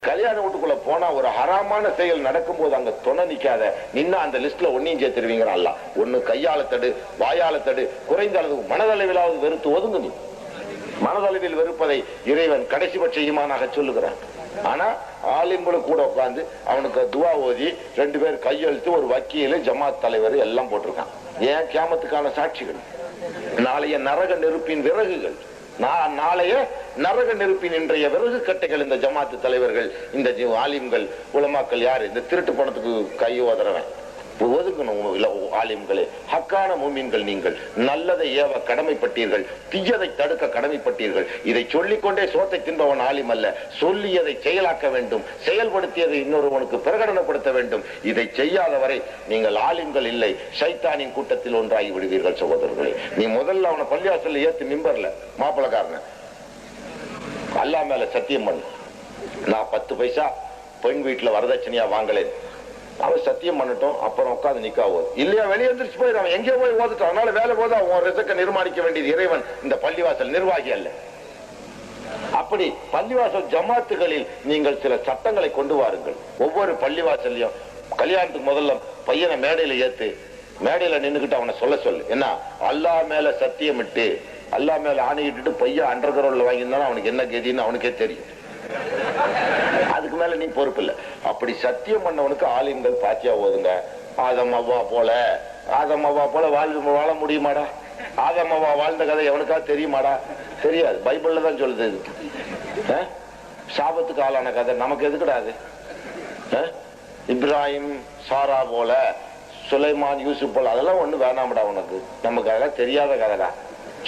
கல்யாண வீட்டுக்குள்ள போனா ஒரு ஹராமான செயல் நடக்கும் போது அங்க துணை நிக்காத நின்னா அந்த லிஸ்ட்ல ஒன்னையும் சேர்த்துருவீங்க. அல்ல ஒண்ணு கையால தடு, வாயால தடு, குறைந்த அளவு மனதளவிலாவது வெறுத்து ஒதுங்கு. நீ மனதளவில் வெறுப்பதை இறைவன் கடைசி பட்ச ஈமானாக சொல்லுகிறான். ஆனா ஆலிம்களும் கூட உட்கார்ந்து அவனுக்கு துவா ஓதி 2 பேர் கையெழுத்து, ஒரு வக்கீல், ஜமாத் தலைவர் எல்லாம் போட்டிருக்கான். ஏன்? கியாமத்துக்கான சாட்சிகள், நாளைய நரக நெருப்பின் விறகுகள், நாளைய நரக நெருப்பின் இன்றைய விறகு கட்டைகள் இந்த ஜமாத்து தலைவர்கள், இந்த ஆலிம்கள், உலமாக்கள். யாரு? இந்த திருட்டு பணத்துக்கு கை ஓதுறவன். ஒதுக்கணும். ஆலிம்களே, ஹக்கான மூமின்கள் நீங்கள். நல்லதை ஏவ கடமைப்பட்டீர்கள், தீயதை தடுக்க கடமைப்பட்டீர்கள். இதை சொல்லிக்கொண்டே சோத்தை தின்பவன் ஆலிம் அல்ல. சொல்லியதை செயலாக்க வேண்டும், செயல்படுத்தியதை இன்னொருவனுக்கு பிரகடனப்படுத்த வேண்டும். இதை செய்யாதவரை நீங்கள் ஆலிம்கள் இல்லை, ஷைத்தானின் கூட்டத்தில் ஒன்றாகி விடுவீர்கள். சகோதரர்களே, நீ முதல்ல அவனை பள்ளிவாசல்ல ஏத்து மிம்பர்ல மாப்பிளக்காரன அல்லா மேல சத்தியம் பண்ணு, நான் 10 பைசா பெண் வீட்டுல வரதட்சணையா வாங்கலேன். அவன் சத்தியம் பண்ணட்டும், அப்புறம் உட்காந்து நிக்கா ஓது. இல்லையா வெளியே எந்திரிச்சு போயிடும், எங்கேயோ போய் ஓதுட்டான். அதனால வேலை போது அவன் ரிசக்க நிர்மாணிக்க வேண்டியது இறைவன், இந்த பள்ளிவாசல் நிர்வாகி அல்ல. அப்படி பள்ளிவாசல் ஜமாத்துகளில் நீங்கள் சில சட்டங்களை கொண்டு வாருங்கள். ஒவ்வொரு பள்ளிவாசல்லையும் கல்யாணத்துக்கு முதல்ல பையனை மேடையில ஏத்து, மேடையில நின்றுகிட்டு அவனை சொல்ல சொல்லு. என்ன? அல்லா மேல சத்தியம் இட்டு, அல்லா மேல ஆணையிட்டு பையன் அண்டர் கிரவுண்ட்ல வாங்கியிருந்தாலும் அவனுக்கு என்ன கதின்னு அவனுக்கே தெரியும். அதுக்கு மேல நீ பொறுப்பு இல்ல. அப்படி சத்தியம் பண்ணவனுக்கு ஆலிம்கள் பாத்தியா ஓதுங்க. ஆதம் அவ்வா போல வாழ முடியுமாடா? ஆதம் அவ்வா வாழ்ந்த கதை எவனுக்கா தெரியுமாடா? தெரியாது. பைபிள்ல தான் சொல்லுது. சாபத்துக்கு ஆளான கதை நமக்கு எதுக்குடாது? இப்ராஹிம் சாரா போல, சுலைமான் யூசுப் போல, அதெல்லாம் ஒண்ணு வேணாம்டா உனக்கு. நமக்கு அதெல்லாம் தெரியாத கதைடா.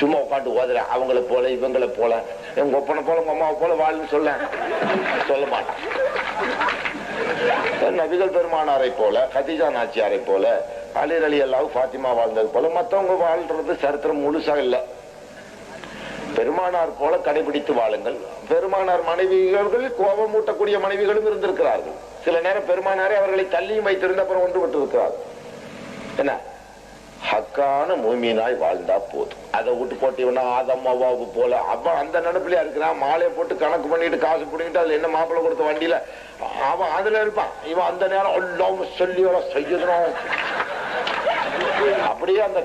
சும்மா உட்காந்து ஓதுற. அவங்களை போல இவங்களை போல, எங்க ஒப்பனை போல உங்க அம்மாவை போல வாழ்னு சொல்ல மாட்டான். நபிகள் பெருமானாரை போல, கதீஜா நாச்சியாரை போல, அலி ரலியல்லாஹு ஃபாத்திமா வாழ்ந்தது போல மற்றவங்க வாழ்றது சரித்திரம் முழுசா இல்ல. பெருமானார் போல கடைபிடித்து வாழுங்கள். பெருமானார் மனைவிகள் கோபம் மூட்டக்கூடிய மனைவிகளும் இருந்திருக்கிறார்கள். சில நேரம் பெருமானாரே அவர்களை தள்ளியும் வைத்திருந்த அப்புறம் ஒன்று விட்டு இருக்கிறார்கள். என்ன? ஹக்கான மூமினாய் வாழ்ந்தா போதும். அதை விட்டு போட்டீங்கன்னா ஆதம் அவ்வாவு போல அவன் அந்த நினைப்புலயா இருக்கிறான். மாலையை போட்டு கணக்கு பண்ணிட்டு காசு பிடிக்கிட்டு அதுல என்ன மாப்பிள்ளை கொடுத்த வண்டியில அவன் அதுல இருப்பான். இவன் அந்த நேரம் சொல்லி செய்யணும். அப்படியே அந்த